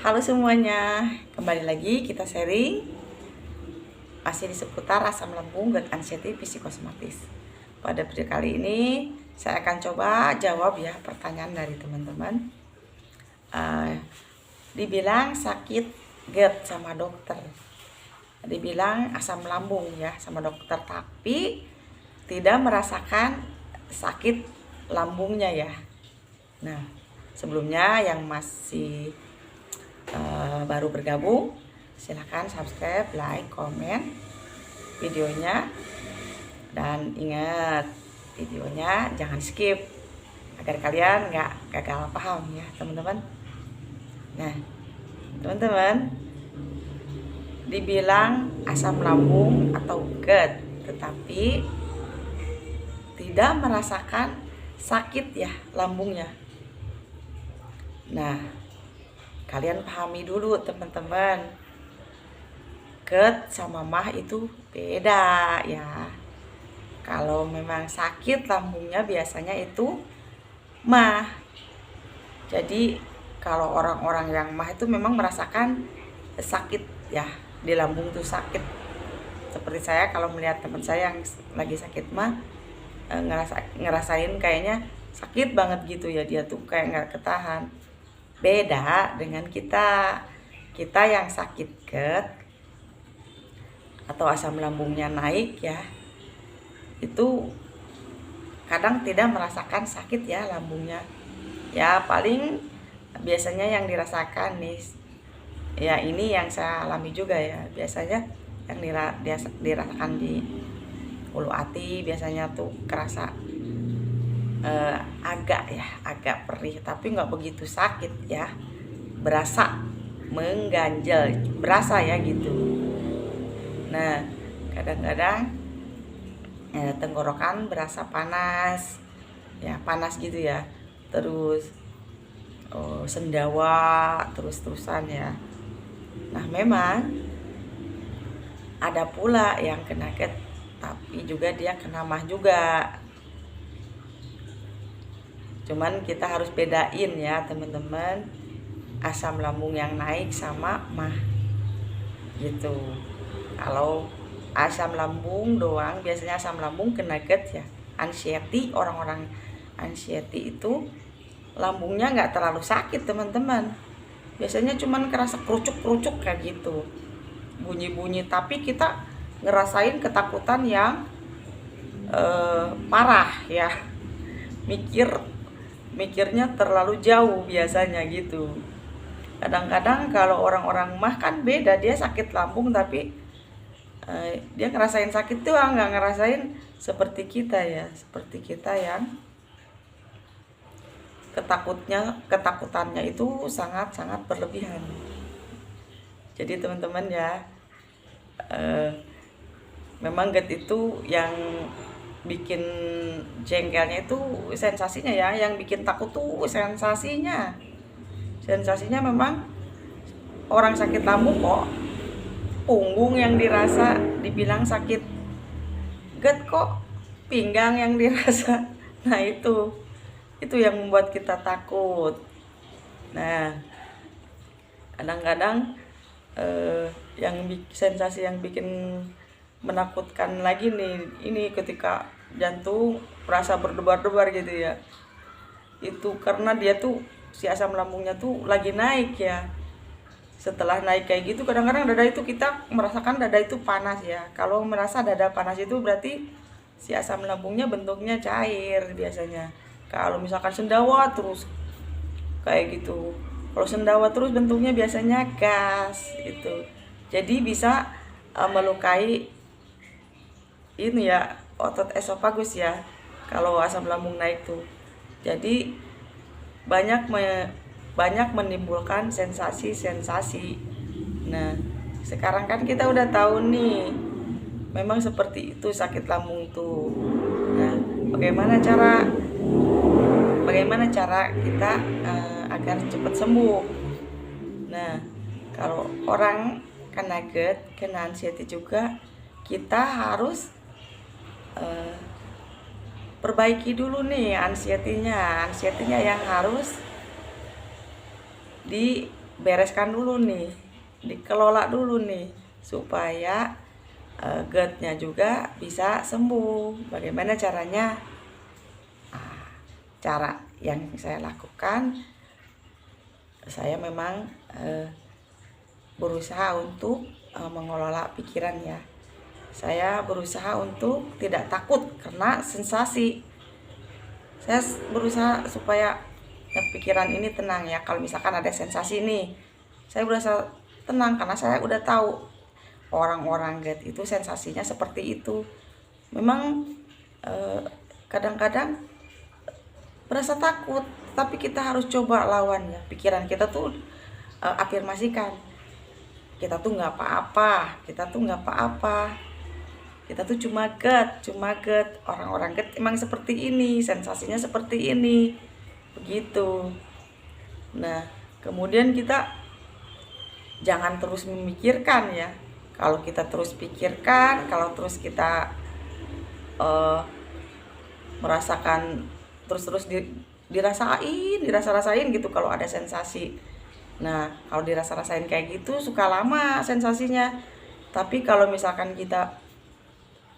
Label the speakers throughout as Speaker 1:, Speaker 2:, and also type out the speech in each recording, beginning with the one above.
Speaker 1: Halo semuanya, kembali lagi kita sharing masih di seputar asam lambung dan anxiety psikosomatis. Pada video kali ini saya akan coba jawab ya pertanyaan dari teman-teman. Dibilang sakit GERD sama dokter, dibilang asam lambung ya sama dokter, tapi tidak merasakan sakit lambungnya ya. Nah, sebelumnya yang masih baru bergabung, silahkan subscribe, like, komen videonya, dan ingat videonya jangan skip agar kalian nggak gagal paham ya teman-teman. Nah teman-teman, dibilang asam lambung atau GERD tetapi tidak merasakan sakit ya lambungnya. Nah, kalian pahami dulu teman-teman, GERD sama MAH itu beda ya. Kalau memang sakit lambungnya biasanya itu MAH. Jadi kalau orang-orang yang MAH itu memang merasakan sakit ya, di lambung tuh sakit. Seperti saya kalau melihat teman saya yang lagi sakit MAH, ngerasain kayaknya sakit banget gitu ya, dia tuh kayak nggak ketahan. Beda dengan kita yang sakit GERD atau asam lambungnya naik ya, itu kadang tidak merasakan sakit ya lambungnya. Ya paling biasanya yang dirasakan nih ya, ini yang saya alami juga ya, biasanya yang dirasakan di ulu hati biasanya tuh kerasa agak perih, tapi nggak begitu sakit ya, berasa mengganjal, berasa ya gitu. Nah kadang-kadang tenggorokan berasa panas ya, panas gitu ya, terus sendawa terus-terusan ya. Nah memang ada pula yang kena GERD tapi juga dia kena MAH juga. Cuman kita harus bedain ya teman-teman, asam lambung yang naik sama MAH gitu. Kalau asam lambung doang, biasanya asam lambung kena GERD ya. Anxiety, orang-orang anxiety itu lambungnya nggak terlalu sakit teman-teman. Biasanya cuman kerasa kerucuk-kerucuk kayak gitu, bunyi-bunyi, tapi kita ngerasain ketakutan yang parah ya. Mikirnya terlalu jauh biasanya gitu. Kadang-kadang kalau orang-orang MAH kan beda, dia sakit lambung tapi dia ngerasain sakit tuh nggak ngerasain seperti kita ya, seperti kita yang ketakutannya itu sangat-sangat berlebihan. Jadi teman-teman ya, memang GERD itu yang bikin jengkelnya itu sensasinya ya, yang bikin takut tuh sensasinya memang orang sakit lambung kok punggung yang dirasa, dibilang sakit GERD kok pinggang yang dirasa. Nah itu yang membuat kita takut. Nah kadang-kadang yang sensasi yang bikin menakutkan lagi nih, ini ketika jantung merasa berdebar-debar gitu ya, itu karena dia tuh si asam lambungnya tuh lagi naik ya. Setelah naik kayak gitu, kadang-kadang dada itu kita merasakan dada itu panas ya. Kalau merasa dada panas itu berarti si asam lambungnya bentuknya cair biasanya. Kalau misalkan sendawa terus kayak gitu, kalau sendawa terus bentuknya biasanya gas gitu. Jadi bisa melukai ini ya, otot esofagus ya, kalau asam lambung naik tuh. Jadi banyak menimbulkan sensasi-sensasi. Nah sekarang kan kita udah tahu nih, memang seperti itu sakit lambung tuh. Nah bagaimana cara kita agar cepat sembuh? Nah kalau orang kena GERD, kena anxiety juga, kita harus perbaiki dulu nih anxiety-nya yang harus bereskan dulu nih, dikelola dulu nih supaya GERD-nya juga bisa sembuh. Bagaimana caranya? Cara yang saya lakukan, saya memang berusaha untuk mengelola pikiran ya. Saya berusaha untuk tidak takut karena sensasi. Saya berusaha supaya pikiran ini tenang ya. Kalau misalkan ada sensasi nih, saya berusaha tenang karena saya udah tahu orang-orang GERD itu sensasinya seperti itu. Memang kadang-kadang berasa takut, tapi kita harus coba lawan ya. Pikiran kita tuh afirmasikan, kita tuh nggak apa-apa, kita tuh nggak apa-apa, kita tuh cuma GERD. Orang-orang GERD emang seperti ini, sensasinya seperti ini, begitu. Nah, kemudian kita jangan terus memikirkan ya. Kalau kita terus pikirkan, kalau terus kita merasakan terus dirasa-rasain gitu kalau ada sensasi. Nah, kalau dirasa-rasain kayak gitu suka lama sensasinya. Tapi kalau misalkan kita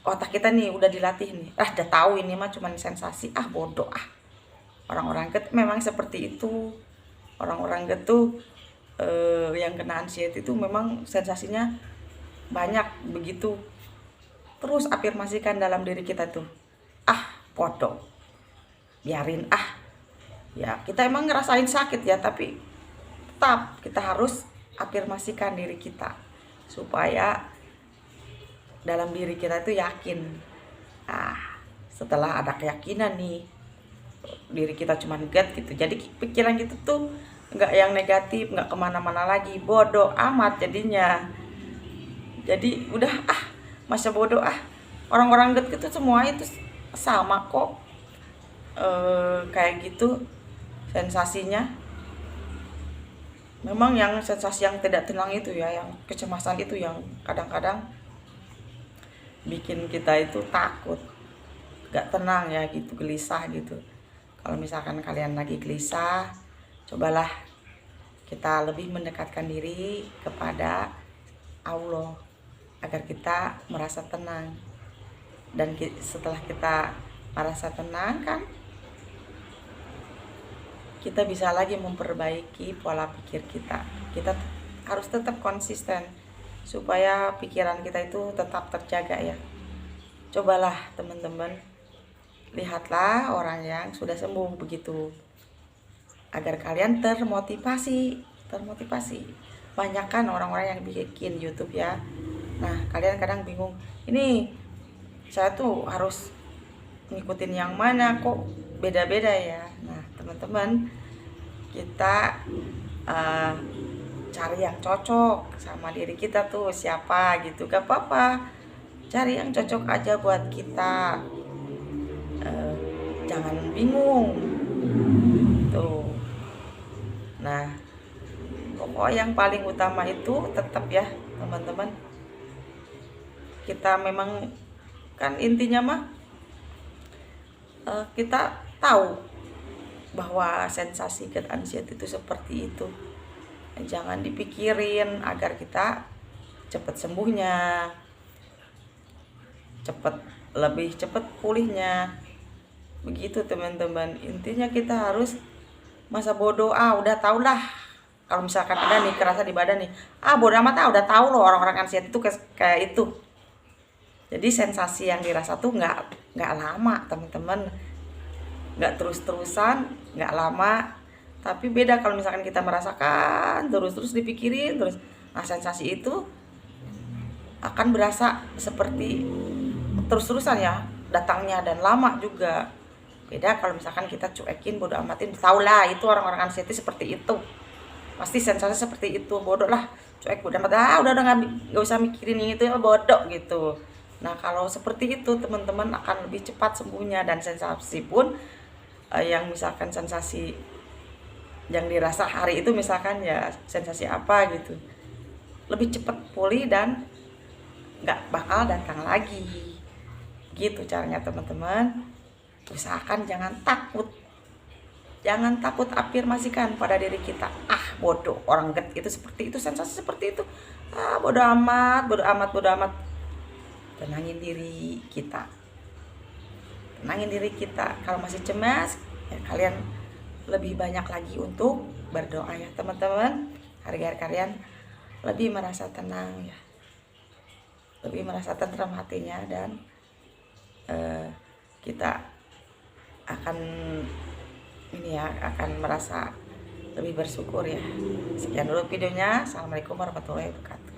Speaker 1: otak kita nih udah dilatih nih, udah tahu ini mah cuman sensasi, bodoh Orang-orang GERD memang seperti itu. Orang-orang GERD tuh yang kena anxiety itu memang sensasinya banyak begitu. Terus afirmasikan dalam diri kita tuh, bodoh, biarin ya. Kita emang ngerasain sakit ya, tapi tetap kita harus afirmasikan diri kita supaya dalam diri kita itu yakin. Setelah ada keyakinan nih diri kita cuman GERD gitu, jadi pikiran kita tuh nggak yang negatif, nggak kemana-mana lagi, bodoh amat jadinya. Jadi udah masa bodoh orang-orang GERD itu semua itu sama kok, kayak gitu sensasinya. Memang yang sensasi yang tidak tenang itu ya, yang kecemasan itu yang kadang-kadang bikin kita itu takut, gak tenang ya gitu, gelisah gitu. Kalau misalkan kalian lagi gelisah, cobalah kita lebih mendekatkan diri kepada Allah agar kita merasa tenang. Dan setelah kita merasa tenang kan, kita bisa lagi memperbaiki pola pikir kita. Kita harus tetap konsisten supaya pikiran kita itu tetap terjaga ya. Cobalah teman-teman, lihatlah orang yang sudah sembuh begitu, agar kalian termotivasi. Banyak kan orang-orang yang bikin YouTube ya. Nah, kalian kadang bingung, ini saya tuh harus ngikutin yang mana, kok beda-beda ya. Nah, teman-teman, kita cari yang cocok sama diri kita tuh siapa gitu, gak apa-apa, cari yang cocok aja buat kita. Jangan bingung tuh. Nah, pokok yang paling utama itu tetap ya teman-teman, kita memang kan intinya mah kita tahu bahwa sensasi GERD anxiety itu seperti itu. Jangan dipikirin agar kita cepat sembuhnya, lebih cepat pulihnya. Begitu teman-teman, intinya kita harus masa bodoh, udah tau lah. Kalau misalkan ada nih kerasa di badan nih, bodoh amat, udah tahu loh orang-orang anxiety itu kayak itu. Jadi sensasi yang dirasa tuh nggak lama teman-teman, nggak terus-terusan, nggak lama. Tapi beda kalau misalkan kita merasakan terus dipikirin terus, nah sensasi itu akan berasa seperti terus-terusan ya datangnya dan lama juga. Beda kalau misalkan kita cuekin, bodoh amatin, tau lah itu orang-orang anxiety seperti itu, pasti sensasi seperti itu, bodoh lah, cuek, bodoh amat, udah nggak usah mikirin ini itu ya, bodoh gitu. Nah, kalau seperti itu teman-teman akan lebih cepat sembuhnya, dan sensasi pun yang misalkan sensasi yang dirasa hari itu misalkan ya sensasi apa gitu, lebih cepat pulih dan nggak bakal datang lagi. Gitu caranya teman-teman. Usahakan jangan takut, afirmasikan pada diri kita, bodoh, orang get itu seperti itu, sensasi seperti itu, bodoh amat, bodoh amat, bodoh amat. Tenangin diri kita, tenangin diri kita. Kalau masih cemas ya kalian lebih banyak lagi untuk berdoa ya teman-teman, agar kalian lebih merasa tenang ya, lebih merasa tenteram hatinya, dan kita akan ini ya, akan merasa lebih bersyukur ya. Sekian dulu videonya. Assalamualaikum warahmatullahi wabarakatuh.